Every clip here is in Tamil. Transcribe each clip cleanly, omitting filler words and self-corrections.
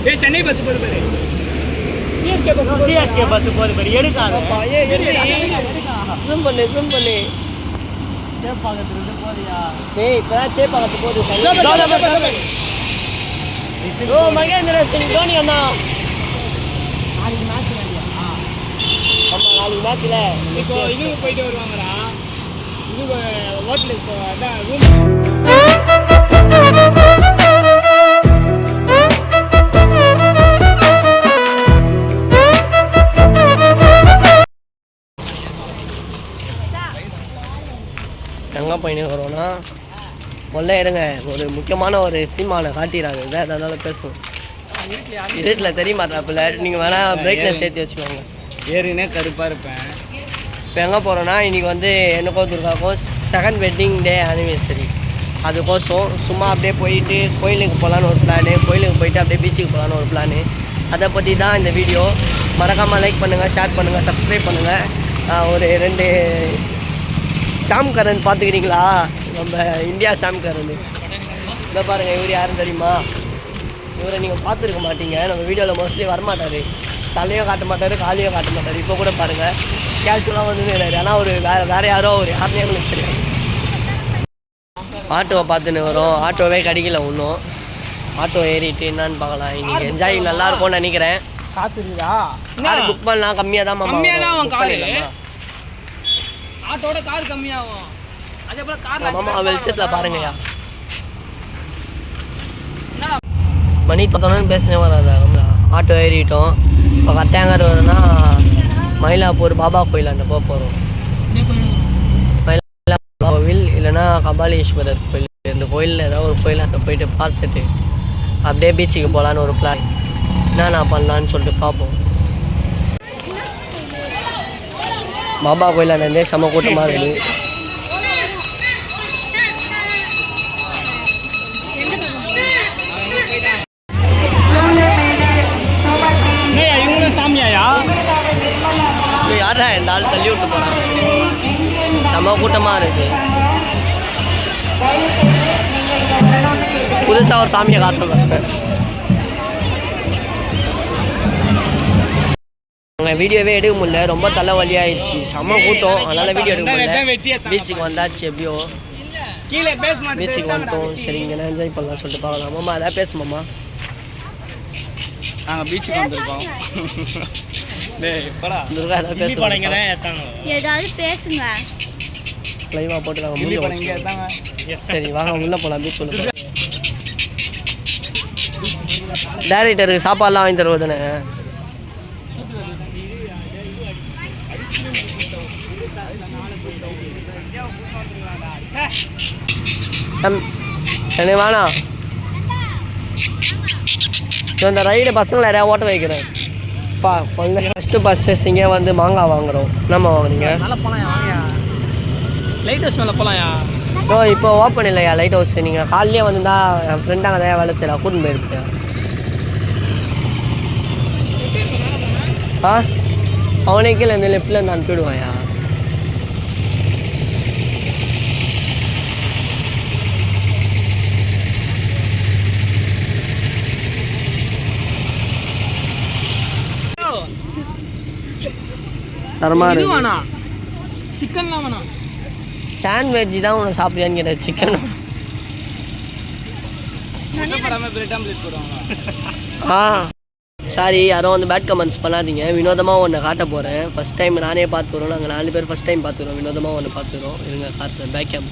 ஏய் சென்னை பஸ் போகுது பாரு. சிஎஸ்கே பஸ் போகுது பாரு. எடுக்காத. ஜூம் பண்ணு. சேப்பாக்கத்துல இருந்து போறியா? டேய் இப்பதான் சேப்பாக்கத்து போகுது. ஓ மகேந்திர சிங் தோனி அண்ணா. நாளைக்கு மேட்ச் வேண்டியா? ஆமா நாளைக்கு மேட்ச்ல இப்போ இதுக்கு போயிட்டு வருவாங்கடா. இது ஹோட்டலுக்கு இப்போ அதான் ரூம். எங்கே போயின்னு வரோன்னா முதல்ல இருங்க ஒரு முக்கியமான ஒரு சீமானை காட்டிடுறாங்க. இதான் அதனால பேசுவோம். இருட்டில் தெரிய மாட்டாப்பில்ல. நீங்கள் வேணால் பிரைட்னஸ் சேர்த்து வச்சுக்கோங்க. ஏறுனே கருப்பாக இருப்பேன். இப்போ எங்கே போகிறோன்னா இன்றைக்கி வந்து எனக்கோ துர்காக்கும் செகண்ட் வெட்டிங் டே ஆனிவர்சரி. அதுக்கோசம் சும்மா அப்படியே போயிட்டு கோயிலுக்கு போகலான்னு ஒரு பிளானு. கோயிலுக்கு போயிட்டு அப்படியே பீச்சுக்கு போகலான்னு ஒரு பிளானு. அதை பற்றி தான் இந்த வீடியோ. மறக்காமல் லைக் பண்ணுங்கள், ஷேர் பண்ணுங்கள், சப்ஸ்கிரைப் பண்ணுங்கள். ஒரு 2 ஷாம் கரன் பார்த்துக்கிறீங்களா? நம்ம இந்தியா ஷாம் கரன் இதை பாருங்கள். இவர் யாருன்னு தெரியுமா? இவரை நீங்கள் பார்த்துருக்க மாட்டீங்க. நம்ம வீடியோவில் மோஸ்ட்லி வரமாட்டார். தலையோ காட்ட மாட்டார், காலையோ காட்ட மாட்டார். இப்போ கூட பாருங்கள் கேஷுவலாக வந்து நிற்கிறாரு. ஆனால் ஒரு வேறு யாரோ ஒரு யாருனே எங்களுக்கு தெரியும். ஆட்டோவை பார்த்துன்னு வரோம். ஆட்டோவே கிடைக்கல இன்னும். ஆட்டோ ஏறிட்டு என்னான்னு பார்க்கலாம். இன்றைக்கி என்ஜாய் நல்லாயிருக்கும்னு நினைக்கிறேன். காசு இருக்குதா? கார் புக் பண்ணலாம். கம்மியாக தான் ஆட்டோட கார் கம்மியாகும். அதே போல கார் மாமா வெளிச்சத்தில் பாருங்கய்யா. மணி 11 பேசினே வராதா? ஆட்டோ ஏறிட்டோம். இப்போ கரெக்டாக வருதுன்னா மயிலாப்பூர் பாபா கோயில் அந்த போகிறோம். மயிலாப்பூர் கோவில் இல்லைன்னா கபாலீஸ்வரர் கோயில். இந்த கோயிலில் ஏதாவது ஒரு கோயில் அங்கே போயிட்டு பார்த்துட்டு அப்படியே பீச்சுக்கு போகலான்னு ஒரு பிளான். என்னென்ன பண்ணலான்னு சொல்லிட்டு பார்ப்போம். பாபா கோயில் அந்த செம்ம கூட்டமாக இருக்குது. யாரா இந்த ஆள் தள்ளி விட்டு போகிறான்? செம்ம கூட்டமாக இருக்குது. புதுசாக ஒரு சாமியை காட்டுறாங்க. நாங்கள் வீடியோவே எடுக்க முடியல. ரொம்ப தலைவலியாகிடுச்சு. செம்ம கூட்டம். அதனால் வீடியோ எடுக்க முடியல. பீச்சுக்கு வந்தாச்சு. எப்படியோ பீச்சுக்கு வந்துட்டோம். சரி இங்கே என்ஜாய் பண்ணலாம் சொல்லிட்டு பார்க்கலாம். மாமா அதான் பேசுமாம்மா. நாங்கள் பீச்சுக்கு வந்திருக்கோம். துர்கா ஏதாவது பேசுங்க. ஏதாவது பேசுங்க. லைவாக போட்டுருக்காங்க. சரி வாங்க உள்ளே போகலாம். பீச் உள்ள டேரக்டருக்கு சாப்பாடுலாம் வாங்கி தருவது தானே? எனக்கு வேணாம். இந்த ரைடு பசங்களை யாரையா ஓட்ட வைக்கிறேன். ஃபஸ்ட்டு பர்ச்சேஸிங்கே வந்து மாங்காய் வாங்குகிறோம். என்னம்மா வாங்குறீங்க? லைட் ஹவுஸ் மேலே போகலாம்யா. ஓ இப்போ ஓப்பன் இல்லையா லைட் ஹவுஸ்? நீங்கள் காலையிலே வந்துருந்தா என் ஃப்ரெண்டாங்க தான் வேலை செய்கிறா. கூட்டின்னு போயிருக்கேன். அவனே கீழே இந்த லெஃப்டில் இருந்து அனுப்பிவிடுவாயா? தரமா இருக்கு. சிக்கன்லாம் வேணாம். சாண்ட்விச் தான் உனக்கு சாப்பிடுறியான்னு கேட்டேன். சிக்கன் சாரி யாரும் வந்து பேட் கமெண்ட்ஸ் பண்ணாதீங்க. வினோதமாக ஒன்று காட்ட போகிறேன். ஃபஸ்ட் டைம் நானே பார்த்துக்கிறோம். நாங்கள் 4 பேர் ஃபஸ்ட் டைம் பார்த்துக்கிறோம். வினோதமாக ஒன்று பார்த்துக்கிறோம். இருங்க காட்டுறேன். பேக் கேம்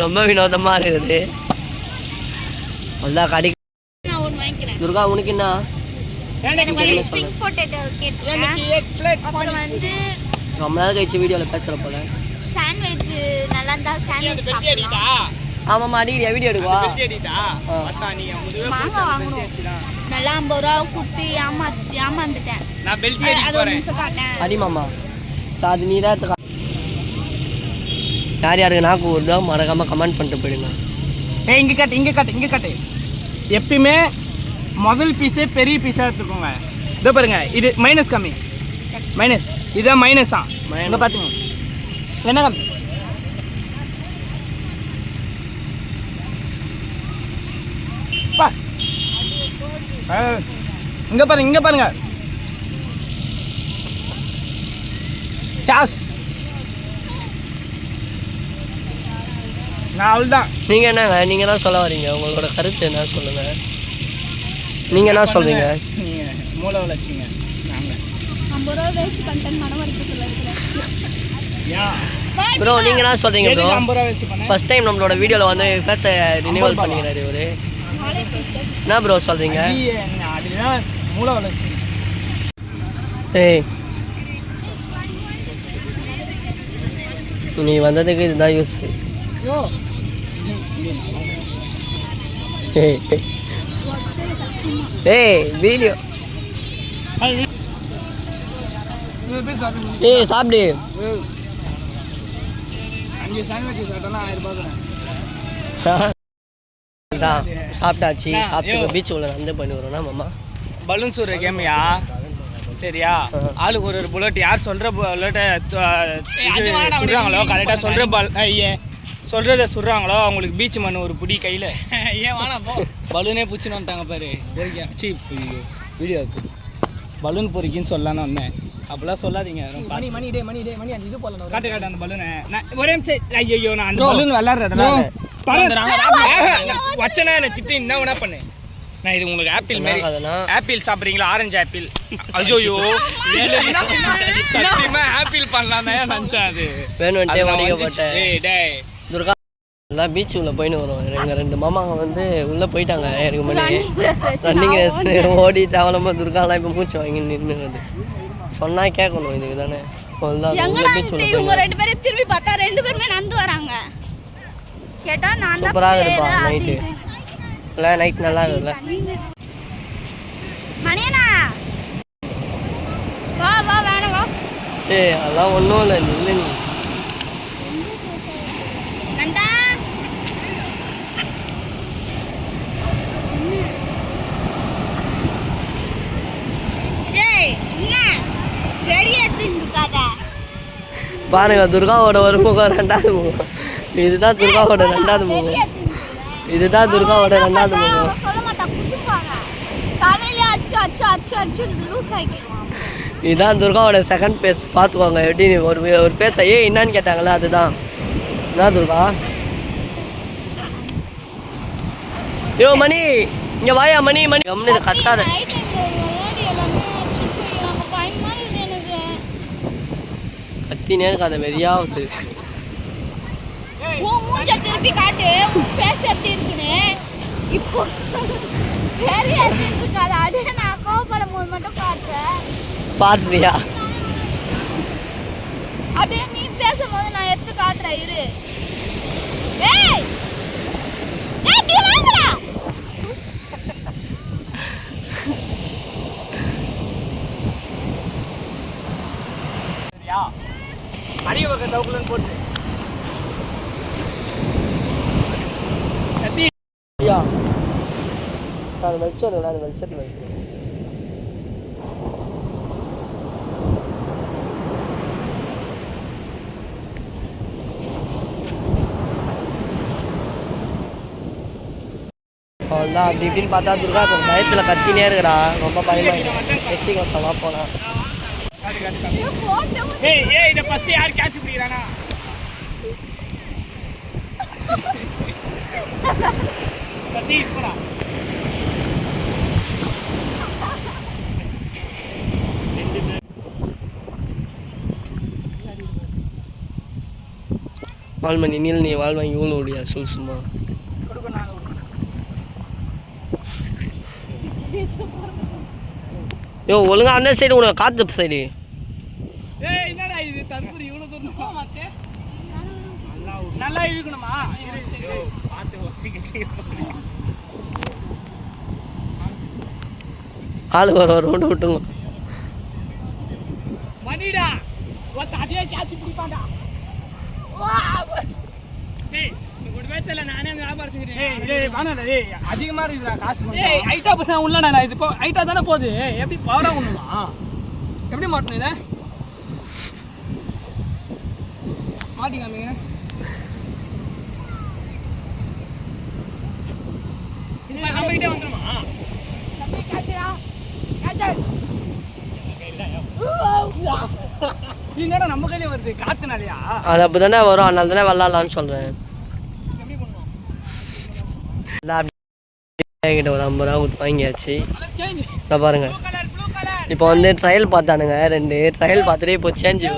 ரொம்ப வினோதமாக இருக்குது. அதான் கடி. துர்கா உனக்கு என்ன? ரொம்ப நாள் கழிச்சு வீடியோவில் பேசுகிற போல. சாண்ட்விச் நல்லா இருந்தா சாண்ட்விச் சாப்பிடலாம். ஆமாம்மா அடிக்கிறியா? வீடியோ எடுக்குவா? மாங்காய் வாங்கணும். நல்லா 50 ரூபா குத்தி ஏமாந்துட்டேன். அது ஒரு நிமிஷம் பார்த்தேன். அடிமாம்மா சார் நீ தான் யார் யாருக்கு நாக்கு வருதோ மறக்காமல் கமெண்ட் பண்ணிட்டு போயிடுங்க. இங்கே கட்டு. எப்பயுமே முதல் பீஸே பெரிய பீஸாக எடுத்துக்கோங்க. இதோ பாருங்க, இது மைனஸ் கம்மி. மைனஸ் இதுதான் மைனஸா? இங்கே பார்த்துங்க என்ன கம்மி. அப்பா இங்கே பாருங்க சாஸ் நான் அவ்வளோதான். நீங்கள் என்னங்க நீங்கள் தான் சொல்ல வரீங்க, உங்களோட கருத்து என்ன சொல்லுங்கள். நீங்கள் என்ன சொல்கிறீங்க? நீங்கள் மூளை வளர்ச்சிங்க. நாங்கள் 50 ரூபா வேஸ்ட் பண்ணிட்டேன் மன வருத்தத்தில் இருக்கிறேன். ப்ரோ நீங்கள் என்ன சொல்கிறீங்க ப்ரோ? 50 ரூபா வேஸ்ட் பண்ணேன். ஃபஸ்ட் டைம் நம்மளோட வீடியோவில் வந்து ஃபேஸை ரினியூவல் பண்ணிக்கிறாரு இவர். என்ன ப்ரோ சொல்கிறீங்க? அதுதான் மூளை வளர்ச்சி. ஏய் நீ வந்ததுக்கு இதுதான் யூஸ். ஏய் வீடியோ ஏய் சாப்பிடு. 5 சாண்ட்விச் சாப்பிட்டோன்னா 1000 ரூபாய் தான் சாப்பிட்டாச்சு. சாப்பிட்டு பீச்சுக்குள்ளே நடந்து பண்ணி வரோம்னா மாமா பலூன் சுடுற கேமையா? சரியா, ஆளுக்கு ஒரு புல்லட். யார் சொல்கிற புல்லட்டை சுடுறாங்களோ கரெக்டாக சொல்கிறத சுடுறாங்களோ அவங்களுக்கு பீச் மண் ஒரு புடி கையில். ஏன் வேணாம் போ. பலூனே பிடிச்சின்னு வந்துட்டாங்க பாரு. சி வீடியோ இருக்குது. பலூன் பொறிக்கின்னு சொல்லலான்னு வந்தேன். அப்போல்லாம் சொல்லாதீங்க. மணி அந்த இது போல காட்டு அந்த பலூனை. நான் ஒரே ஐயோ நான் அந்த பலூன் விளாட்றதுனால வச்சனா என்னை திட்டு என்ன வேணா பண்ணு. நான் இது உங்களுக்கு ஆப்பிள் மாதிரி. ஆப்பிள் சாப்பிட்றீங்களா? Orange apple. ஐயோ சத்தியமா ஆப்பிள் பண்ணலாம் தான் நினச்சேன். அது வேணும்ட்டே வடிக்கப்பட்டேன். துர்கா எல்லாம் பீச் உள்ள போயின்னு வரும். எங்கள் 2 மாமாங்க வந்து உள்ளே போயிட்டாங்க. எனக்கு முன்னாடி ரன்னிங் ரேஸ் ஓடி தேவலமாக துர்காலாம் இப்போ மூச்சு வாங்கி நின்றுது. சொன்னால் கேட்கணும் இதுக்கு தானே. இவங்க 2 பேரும் திரும்பி பார்த்தா 2 பேருமே நடந்து வராங்க. கேட்டா நான் சூப்பராக இருப்பா நைட்டு. இல்லை நைட் நல்லா இருக்குல்ல. மணியண்ணா வா வேணாம் வா. ஏய் அதெல்லாம் ஒன்றும் இல்லை இல்லை நீ நண்டா ஏய் என்ன பெரிய தின்னுக்காத. பாருங்க துர்காவோட ஒரு முகம் 2வது முகம். இதுதான் துர்காவோட 2வது முகம். இதுதான் துர்காவோட 2வது முகம். சொல்ல மாட்டா புடிப்பாங்க. தலையில அச்சு லூஸ் ஆகிடுவாங்க. இதுதான் துர்காவோட 2nd பேஸ். பார்த்துக்கோங்க எப்படி ஒரு பேச்சை ஏன் என்னன்னு கேட்டாங்களா அதுதான். என்ன துர்கா? யோ மணி இங்கே வாயா மணி கம்முன்னு இதை கட்டாத. கத்தினே இருக்காத வெறியாவது. மூஞ்ச திருப்பி காட்டு. ஃபேஸ் எப்படி இருக்குன்னு இப்போ வேற இருக்காது. அப்படியே நான் கோவப்படும் போது மட்டும் காட்டுறேன். பாத்துறியா? அப்படியே நீ பேசும்போது நான் எடுத்து காட்டுறேன். இரு. ஏய் நீ வாங்கடா. சரியா, அரிய வகை தவுக்குலன்னு போட்டு கத்தி. ஐயா நான் வெளிச்சம் நான் வெளிச்சத்தில் வைக்கிறேன். அவ்வளோதான். அப்படி இப்படின்னு பார்த்தா துர்கா இப்போ பயத்தில் கத்தினே இருக்கிறா. ரொம்ப பயமாக எக்ஸி கொத்தமாக போனா. ஏய் இதை ஃபஸ்ட்டு யார் கேட்ச் பிடிக்கிறானா? கத்தி போடா. வால்மணி நீல் நீ வாழ்வாங்க இவ்வளோ ஓடியா சொல் சும்மா. யோ ஒழுங்கா அந்த சைடு உனக்கு காத்து சைடு. ஏய் என்னடா இது தற்புரி இவ்வளோ தூரம் மாத்தே. நல்லா இழுக்கணுமா? பார்த்து வச்சுக்கிட்டு ஆளுக்கு ஒரு ரவுண்டு விட்டுங்க. மணிடா ஒருத்த அதே கேட்ச் பிடிப்பான்டா. டேய் ஒரு வேட்டல நானே அந்த வியாபாரம் செஞ்சிட்டேன். டேய் வாணடா டேய் அதிகமா இருக்குடா காசு கொஞ்சம். ஏய் 8% உள்ளடா நான் இது 8 தான போகுது. எப்படி பவரா ஒண்ணுமா? எப்படி மாட்டணும் இத? மாட்டிக்காமீங்க. நம்ம கிட்டே வந்துருமா என்னடா நம்ம கையிலே வருது காத்துனாலயா அது அப்படிதானே வரும், அதனால தானே விளாட்லான்னு சொல்றேன். கிட்ட ஒரு 50 ரூபா கொடுத்து வாங்கியாச்சு. இதை பாருங்க, இப்போ வந்து ட்ரையல் பார்த்தானுங்க 2 ட்ரையல் பார்த்துட்டு இப்போ சேஞ்சு.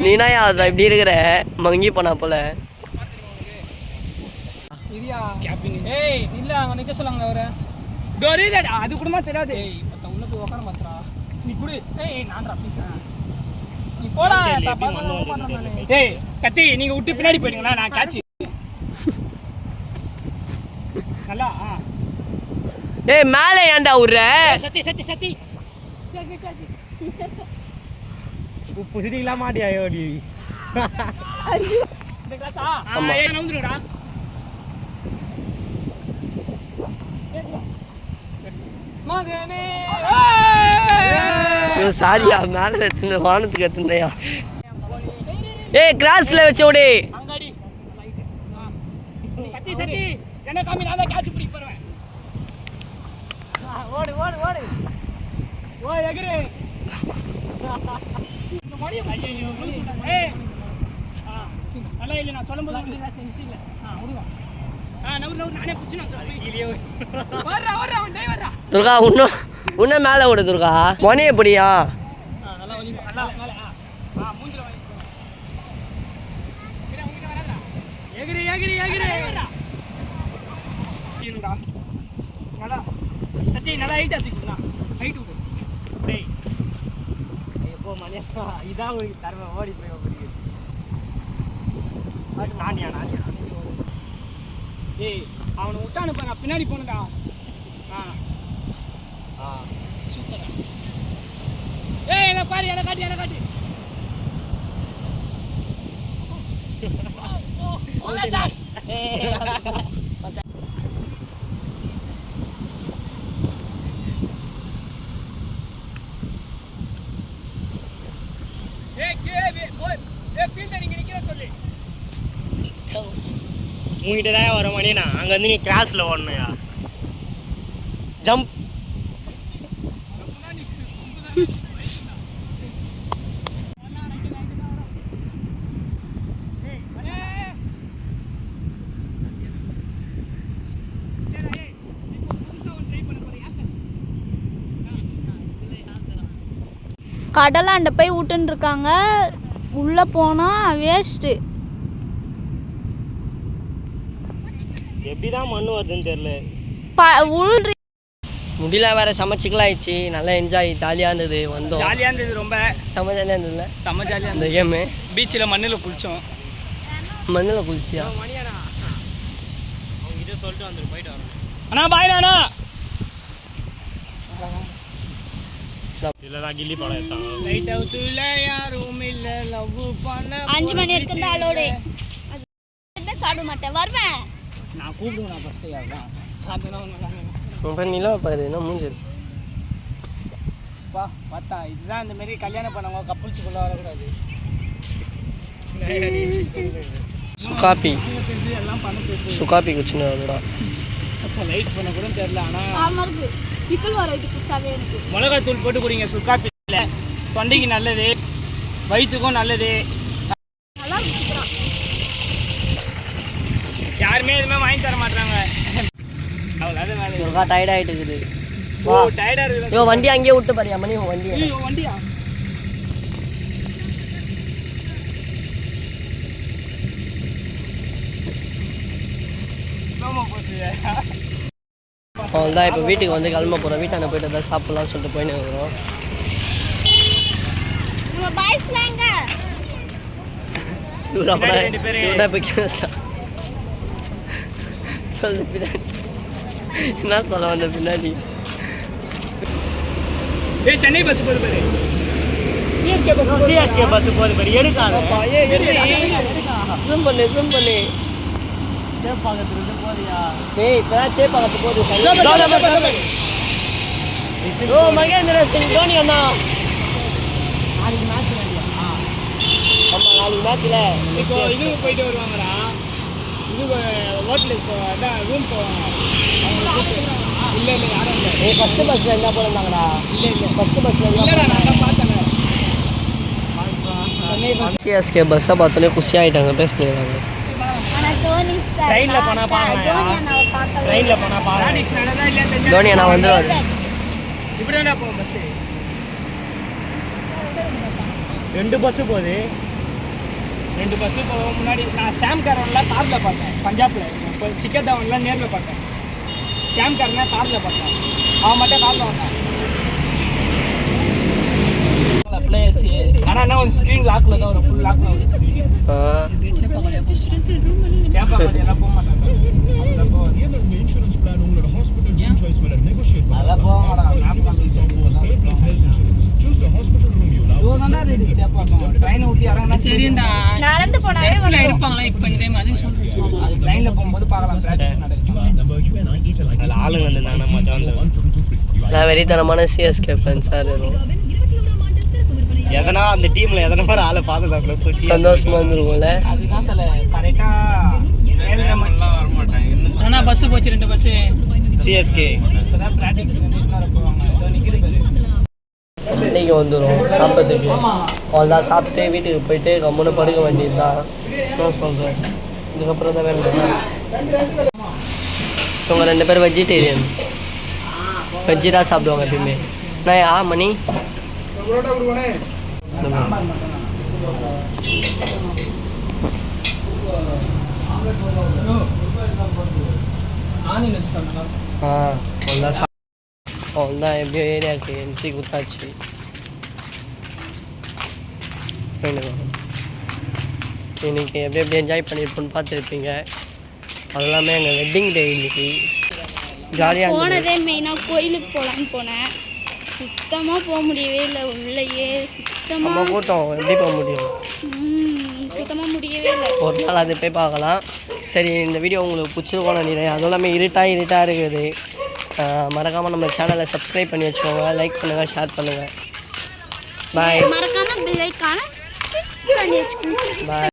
நீனா அதை இப்படி இருக்கிற மங்கி போனா போல. ஏய் இல்ல அவங்க நிக்க சொல்லாங்க அவரை அது கூடமா தெரியாது. உள்ள போய் உட்கார மாத்திரா நீ குடு. ஏய் நான்டா ப்ளீஸ் நீ போடா. ஏய் சத்தி நீங்க விட்டு பின்னாடி போயிடுங்களா, நான் கேட்ச் நல்லா. ஏய் மேலே ஏன்டா விடுற? சத்தி சத்தி சத்தி புடிங்களா மாட்டியா யோடி இந்த கிளாஸா? ஆமா ஏய் நவுந்துடா. மகனே சாரியா, மேலே எடுத்து வானத்துக்கு எடுத்துயா. ஏய் கிராஸ்ல வச்சு ஓடி. அங்கடி சத்தி சத்தி என்ன காமி, நான் தான் கேட்ச் பிடிக்க போறேன். ஓடு ஓடு ஓடு ஓ எகிரி இந்த மடிய ஐயோ லூசு. ஏய் நல்லா இல்ல, நான் சொல்லும்போது அப்படியே சென்ஸ் இல்ல. ஓடுவா. நவுர் நானே புடிச்சு நான் சொல்றேன். இல்லையே வர்றா வர்றா அவன் டேய் வர்றா. துர்கா உன்ன மேலே விடு துர்கா. மொனிய எப்படியா? நல்லா வலி நல்லா மேல. மூஞ்சில வலி. கிட்ட உங்க வரடா. எகிரி எகிரி எகிரி வர்றா. இருடா. நல்லா சத்தி நல்லா ஹைட் ஆத்திக்குடா. ஹைட் விடு. டேய் எப்போ மணியா இதா ஒரு தரவ ஓடி போய் ஓடி. நானியா ஏய் அவனை விட்டானு பாரு, பின்னாடி போனடா. சூப்பரா. ஏய் என்ன பாரு, என்ன காட்டு ஓகே சார். உங்ககிட்ட தான் வர மணினா அங்கே வந்து நீ கிராஸில் ஓடணுயா. ஜம்ப் கடலாண்ட போய் விட்டுன்னு இருக்காங்க, உள்ள போனா வேஸ்ட்டு. எப்படிதான் மண்ணு வருதுன்னு தெரியல. உள்றி முடியல வேற, சமைச்சிக்கலாம் ஆயிடுச்சு. நல்லா என்ஜாய், ஜாலியாக இருந்தது. வந்தோம், ஜாலியாக இருந்தது, ரொம்ப செம்ம ஜாலியாக இருந்ததுல. செம்ம ஜாலியாக அந்த இருந்தது. கேமு பீச்சில் மண்ணில் குளித்தோம். மண்ணில் குளிச்சியா? அவங்க கிட்ட சொல்லிட்டு வந்துட்டு போயிட்டு வரோம். அண்ணா பாய் அண்ணா. இல்லைதான் கில்லி படம் எடுத்தாங்க. லைட் ஹவுஸில் யாரும் இல்லை, லவ் பண்ண 5 மணி வரைக்கும் தான் அலோடு. சாப்பிட மாட்டேன், வருவேன். நான் கூப்பிடுவேன். நான் ஃபஸ்ட்டு யாருதான் அதெல்லாம் இப்போ நிலா பாரு, என்ன மூஞ்சது பா பார்த்தா. இதுதான் இந்த மாதிரி கல்யாணம் பண்ணவங்க கப்புள்ஸுக்குள்ளே வரக்கூடாது. சுகாப்பி எல்லாம் பண்ண போயிட்டு சுகாப்பி குச்சின்னு வருதுடா. அப்போ லைட் பண்ண கூட தெரியல. ஆனால் நார்மலுக்கு பிக்கல் வர வைத்து குச்சாவே எனக்கு. மிளகாத்தூள் போட்டு குடிங்க, சுக்காப்பியில் தொண்டைக்கு நல்லது, வயிற்றுக்கும் நல்லது. நல்லா குடிக்கிறான். யாருமே எதுவுமே வாங்கி தர மாட்டாங்க. அவ்வளோ வேலை. ஒருக்கா டயர்ட் ஆகிட்டு இருக்குது. ஓ டயர்டாக இருக்குது. ஐயோ வண்டி அங்கேயே விட்டு பாரியா மணி, உன் வண்டி. ஐயோ வண்டியா? அவ்வளோதான், இப்போ வீட்டுக்கு வந்து கிளம்ப போகிறோம். வீட்டாண்ட போயிட்டு தான் சாப்பிட்லான்னு சொல்லிட்டு போயின்னு இருக்கிறோம். நம்ம பாய்ஸ்லாங்க சொல்லு பின்னாடி என்ன சொல்ல வந்த பின்னாடி. ஏய் சென்னை பஸ் போகுது பாரு. சிஎஸ்கே பஸ் போகுது பாரு. எடுக்காத. ஜூம் பண்ணு சேப்பாக்கத்துலேருந்து போறியா? ஏய் இப்போதான் சேப்பாக்கத்து போகுது. ஓ மகேந்திர சிங் தோனி அண்ணா. நாளைக்கு மேட்ச் வேண்டியா? ஆமாம் நாளைக்கு மேட்ச்சில் இப்போ இதுக்கு போயிட்டு வருவாங்கடா. இது ஹோட்டலுக்கு அதான் ரூம் போவாங்க. அவங்க இல்லை இல்லை யாரும் இல்லை ஏய் ஃபஸ்ட்டு பஸ்ஸில் என்ன போயிருந்தாங்கடா இல்லை இல்லை ஃபஸ்ட்டு பஸ்ஸில் என்ன இல்லைடா நான் தான் பார்த்தேன் சென்னை பஸ் சிஎஸ்கே பஸ்ஸை பார்த்தோன்னே குஷியாகிட்டாங்க பேசினாங்க. ஆனா தோனி star ட்ரெயினில் போனால் தோனி பாருங்க அண்ணாவை பார்க்கவே ட்ரெயினில் போனால் பாருங்க ப்ராக்டிஸ் நடந்தா இல்லையா தெரிஞ்சா தோனி நான் வந்து இப்படி தானே போகும் பஸ்ஸு 2 பஸ்ஸு போகுது 2 பஸ்ஸு போகும் முன்னாடி நான் சாம் காரன்லாம் காரில் பார்த்தேன் பஞ்சாப்ல இப்போ சிக்கன் தவன்லாம் நேரில் பார்த்தேன் சாம் காரனா காரில் பார்த்தேன் அவன் மட்டும் காரில் வந்தான் பிளேயர்ஸ் ஆனால் என்ன ஒரு ஸ்க்ரீன் லாக்கில் தான் ஒரு ஃபுல் லாக்கில் ஒரு ஸ்க்ரீன் சேப்பாக்கட்டி எல்லாம் போக மாட்டாங்க அதெல்லாம் போக அதெல்லாம் போக மாட்டாங்க மேப் ட்ரெயினை விட்டு இறங்கினா சரிண்டா நடந்து போனாவே வரும். இருப்பாங்களா இப்போ இந்த டைம் அது சொல்றேன் அது ட்ரெயினில் போகும்போது பார்க்கலாம் ப்ராக்டிஸ் நடக்கும் அதில் ஆளுங்க வந்துருந்தாங்க நம்ம வந்து நான் வெறித்தனமான சிஎஸ்கே ஃபேன்ஸாக இருக்கும். எதனா அந்த டீமில் எதனா மாதிரி ஆளை பார்த்துதாப்புல குஷி சந்தோஷமாக இருந்திருக்கும்ல. அதுதான் தலை கரெக்டாக 7:30 மணிலாம் வர மாட்டாங்க ஆனால் பஸ்ஸு போச்சு 2 பஸ்ஸு சிஎஸ்கே இப்போதான் ப்ராக்டிஸ் போவாங்க ஏதோ நிற்கிது பேர் இன்னைக்கு வந்துடும் சாப்பிட்றதுக்கு. அவ்வளோதான் சாப்பிட்டு வீட்டுக்கு போயிட்டு கம்முன்னு படுக்க வேண்டியது தான். என்ன சொல்கிறேன், இதுக்கப்புறம் தான் வேணும். இவங்க 2 பேர் வெஜிடேரியன், வெஜ்ஜி தான் சாப்பிடுவாங்க எப்பயுமே. நான் மணி அவ்வளோதான் எப்படியோ ஏரியாவுக்கு என்ட்ரி குத்தாச்சு. இன்னைக்கு எப்படி என்ஜாய் பண்ணியிருப்போன்னு பார்த்துருப்பீங்க. அதெல்லாமே எங்கள் வெட்டிங் டே இன்னைக்கு ஜாலியாக போனதே மெயினாக கோயிலுக்கு போகலான்னு போனேன். சுத்தமாக போக முடியவே இல்லை. உள்ளேயே நம்ம சுத்தமாக கூட்டம் எப்படி போக முடியும்? சுத்தமாக முடியவே இல்லை. ஒரு நாள் அது போய் பார்க்கலாம். சரி, இந்த வீடியோ உங்களுக்கு பிடிச்சிருக்கோன்னு நினைக்கிறேன். அதுவும் இல்லாமல் இருட்டாக இருக்குது. மறக்காமல் நம்ம சேனலை சப்ஸ்கிரைப் பண்ணி வச்சுக்கோங்க, லைக் பண்ணுங்கள், ஷேர் பண்ணுங்கள். பாய் மறக்காமல் பெல் ஐகானை கிளிக் பண்ணி வச்சுக்கோங்க. பாய்.